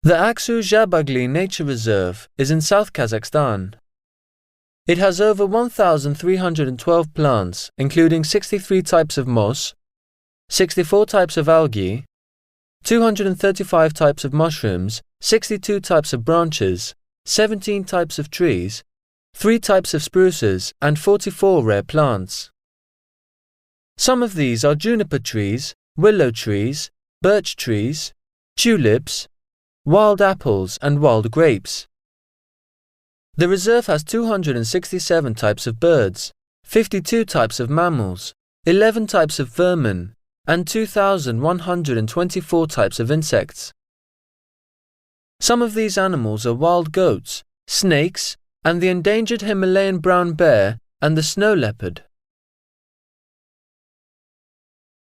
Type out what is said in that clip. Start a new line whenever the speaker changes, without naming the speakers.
The Aksu-Jabagli Nature Reserve is in South Kazakhstan. It has over 1,312 plants, including 63 types of moss, 64 types of algae, 235 types of mushrooms, 62 types of branches, 17 types of trees, 3 types of spruces, and 44 rare plants. Some of these are juniper trees, willow trees, birch trees, tulips, wild apples, and wild grapes. The reserve has 267 types of birds, 52 types of mammals, 11 types of vermin, and 2,124 types of insects. Some of these animals are wild goats, snakes, and the endangered Himalayan brown bear and the snow leopard.